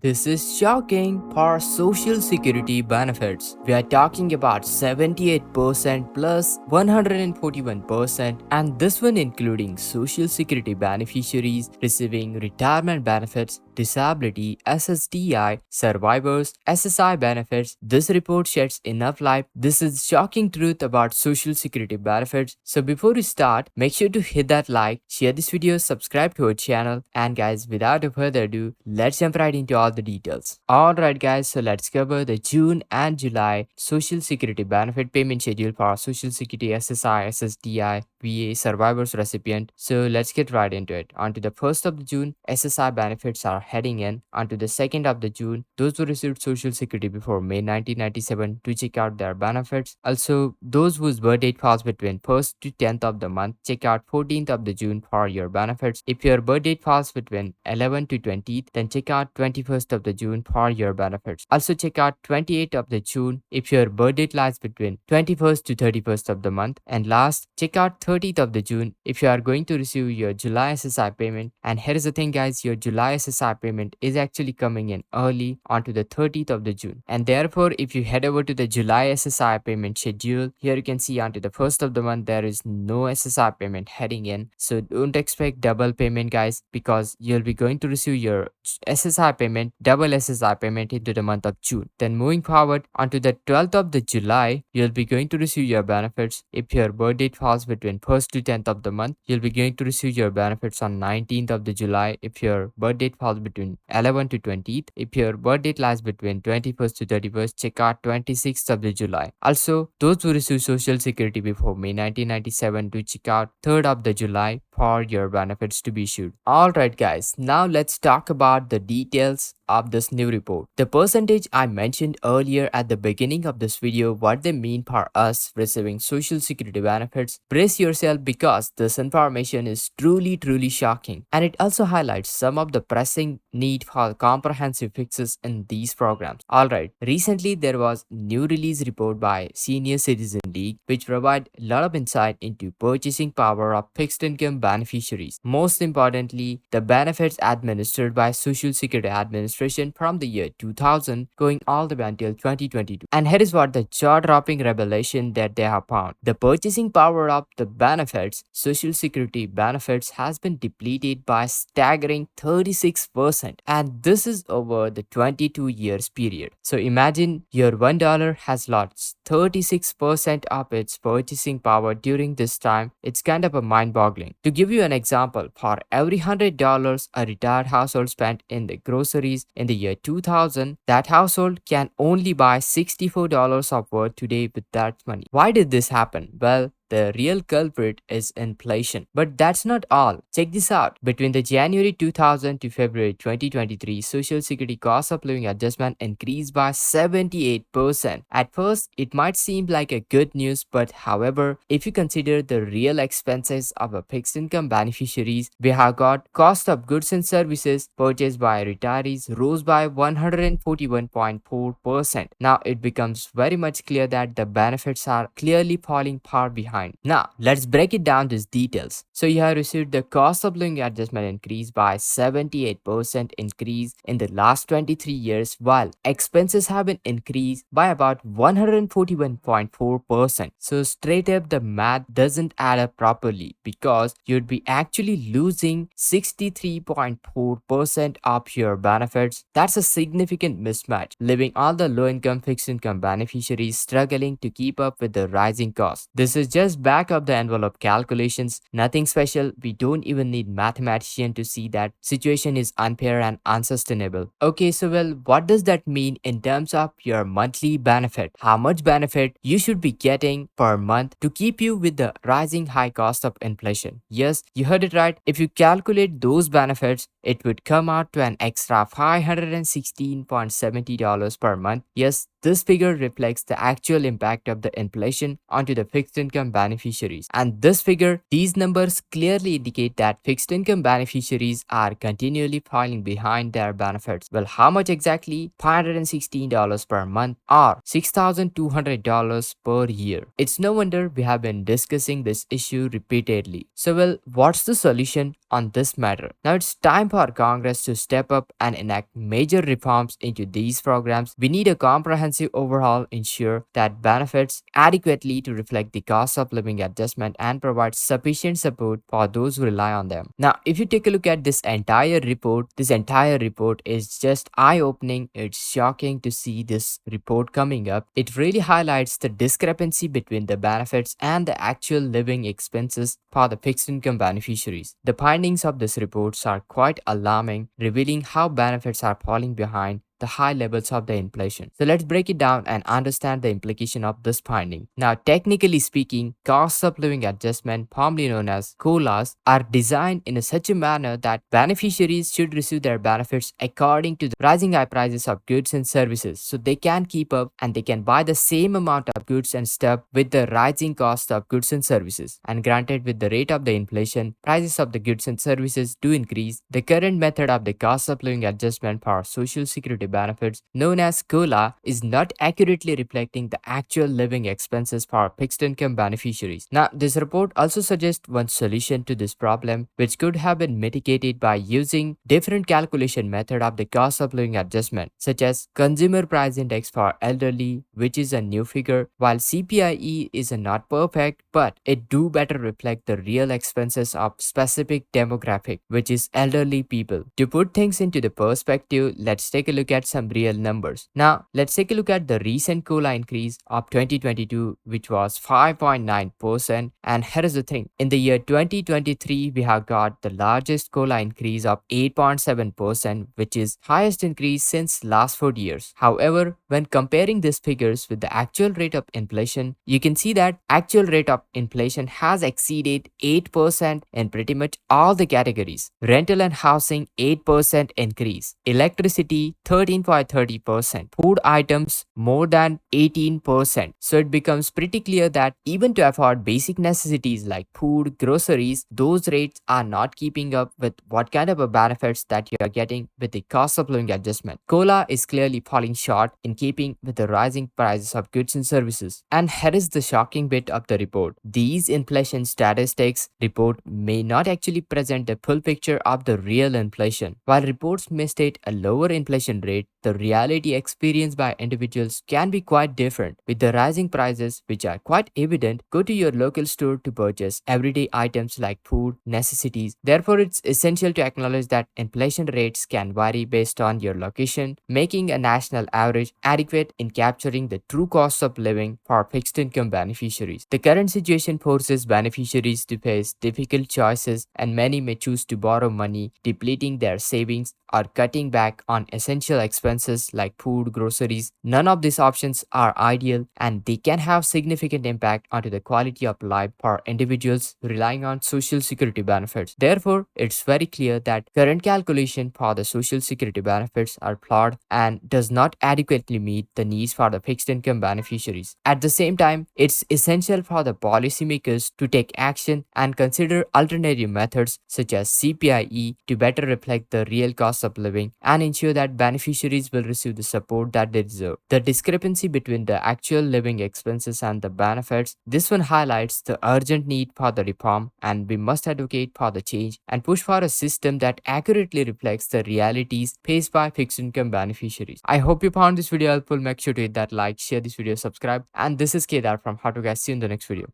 This is shocking for social security benefits. We are talking about 78% plus 141%, and this one including social security beneficiaries receiving retirement benefits, disability, SSDI, survivors, SSI benefits. This report sheds enough light. This is shocking truth about social security benefits. So before we start, make sure to hit that like, share this video, subscribe to our channel, and guys, without further ado, let's jump right into all the details. Alright guys, so let's cover the June and July social security benefit payment schedule for social security SSI, SSDI, VA survivors recipient. So let's get right into it. Onto the 1st of the June, SSI benefits are heading in. Onto the 2nd of the June, those who received social security before May 1997 to check out their benefits. Also, those whose birth date falls between 1st to 10th of the month, check out 14th of the June for your benefits. If your birth date falls between 11th to 20th, then check out 21st of the June for your benefits. Also check out 28th of the June if your birth date lies between 21st to 31st of the month. And last, check out 30th of the June if you are going to receive your July SSI payment. And here is the thing guys, your July SSI payment is actually coming in early onto the 30th of the June. And therefore, if you head over to the July SSI payment schedule, here you can see onto the 1st of the month there is no SSI payment heading in. So don't expect double payment guys, because you'll be going to receive your SSI payment, double SSI payment into the month of June. Then moving forward onto the 12th of the July, you'll be going to receive your benefits. If your birth date falls between 1st to 10th of the month, you'll be going to receive your benefits on 19th of the July. If your birth date falls between 11th to 20th, if your birth date lies between 21st to 31st, check out 26th of the July. Also, those who receive social security before May 1997 to check out 3rd of the July for your benefits to be issued. Alright guys, now let's talk about the details of this new report. The percentage I mentioned earlier at the beginning of this video, what they mean for us receiving social security benefits. Brace yourself because this information is truly shocking, and it also highlights some of the pressing need for comprehensive fixes in these programs. Alright, recently there was new release report by Senior Citizen League which provide a lot of insight into purchasing power of fixed income beneficiaries. Most importantly, the benefits administered by Social Security Administration from the year 2000 going all the way until 2022. And here is what the jaw-dropping revelation that they have found. The purchasing power of the benefits, Social Security benefits, has been depleted by a staggering 36%, and this is over the 22 years period. So imagine your $1 has lost 36% of its purchasing power during this time. It's kind of a mind-boggling. To give you an example, for every $100 a retired household spent in the groceries in the year 2000, that household can only buy $64 of worth today with that money. Why did this happen? Well, the real culprit is inflation. But that's not all. Check this out. Between the January 2000 to February 2023, Social Security cost of living adjustment increased by 78%. At first, it might seem like a good news, but however, if you consider the real expenses of a fixed income beneficiaries, we have got cost of goods and services purchased by retirees rose by 141.4%. Now it becomes very much clear that the benefits are clearly falling far behind. Now, let's break it down to details. So you have received the cost of living adjustment increase by 78% increase in the last 23 years, while expenses have been increased by about 141.4%. So straight up the math doesn't add up properly, because you'd be actually losing 63.4% of your benefits. That's a significant mismatch, leaving all the low-income fixed income beneficiaries struggling to keep up with the rising costs. This is just back of the envelope calculations, nothing special. We don't even need mathematician to see that situation is unfair and unsustainable. Okay, so well, what does that mean in terms of your monthly benefit? How much benefit you should be getting per month to keep you with the rising high cost of inflation? Yes, you heard it right. If you calculate those benefits, it would come out to an extra $516.70 per month. Yes, this figure reflects the actual impact of the inflation onto the fixed income beneficiaries. And these numbers clearly indicate that fixed income beneficiaries are continually falling behind their benefits. Well, how much exactly? $516 per month or $6,200 per year. It's no wonder we have been discussing this issue repeatedly. So, well, what's the solution on this matter? Now it's time for Congress to step up and enact major reforms into these programs. We need a comprehensive overhaul, ensure that benefits adequately to reflect the cost of living adjustment and provide sufficient support for those who rely on them. Now, if you take a look at this entire report is just eye-opening. It's shocking to see this report coming up. It really highlights the discrepancy between the benefits and the actual living expenses for the fixed income beneficiaries. The findings of this report are quite alarming, revealing how benefits are falling behind the high levels of the inflation. So let's break it down and understand the implication of this finding. Now, technically speaking, cost of living adjustment, formerly known as COLAs, are designed in such a manner that beneficiaries should receive their benefits according to the rising high prices of goods and services, so they can keep up and they can buy the same amount of goods and stuff with the rising cost of goods and services. And granted, with the rate of the inflation, prices of the goods and services do increase. The current method of the cost of living adjustment for social security benefits, known as COLA, is not accurately reflecting the actual living expenses for fixed income beneficiaries. Now, this report also suggests one solution to this problem, which could have been mitigated by using different calculation method of the cost of living adjustment, such as consumer price index for elderly, which is a new figure, while CPIE is not perfect, but it do better reflect the real expenses of specific demographic, which is elderly people. To put things into the perspective, let's take a look at some real numbers. Now, let's take a look at the recent COLA increase of 2022, which was 5.9%. And here is the thing. In the year 2023, we have got the largest COLA increase of 8.7%, which is highest increase since last 4 years. However, when comparing these figures with the actual rate of inflation, you can see that actual rate of inflation has exceeded 8% in pretty much all the categories. Rental and housing 8% increase, electricity 13.30%, food items more than 18%. So it becomes pretty clear that even to afford basic necessities like food, groceries, those rates are not keeping up with what kind of a benefits that you are getting with the cost of living adjustment. COLA is clearly falling short in keeping with the rising prices of goods and services. And here is the shocking bit of the report. These inflation statistics report may not actually present the full picture of the real inflation. While reports may state a lower inflation rate, the reality experienced by individuals can be quite different. With the rising prices, which are quite evident, go to your local store to purchase everyday items like food, necessities. Therefore, it's essential to acknowledge that inflation rates can vary based on your location, making a national average adequate in capturing the true cost of living for fixed income beneficiaries. The current situation forces beneficiaries to face difficult choices, and many may choose to borrow money, depleting their savings or cutting back on essential expenses like food, groceries. None of these options are ideal, and they can have significant impact onto the quality of life for individuals relying on social security benefits. Therefore, it's very clear that current calculation for the social security benefits are flawed and does not adequately meet the needs for the fixed income beneficiaries. At the same time, it's essential for the policymakers to take action and consider alternative methods such as CPIE to better reflect the real cost of living and ensure that beneficiaries will receive the support that they deserve. The discrepancy between the actual living expenses and the benefits, this one highlights the urgent need for the reform, and we must advocate for the change and push for a system that accurately reflects the realities faced by fixed income beneficiaries. I hope you found this video helpful. Make sure to hit that like, share this video, subscribe, and this is Kedar from How to Guys. See you in the next video.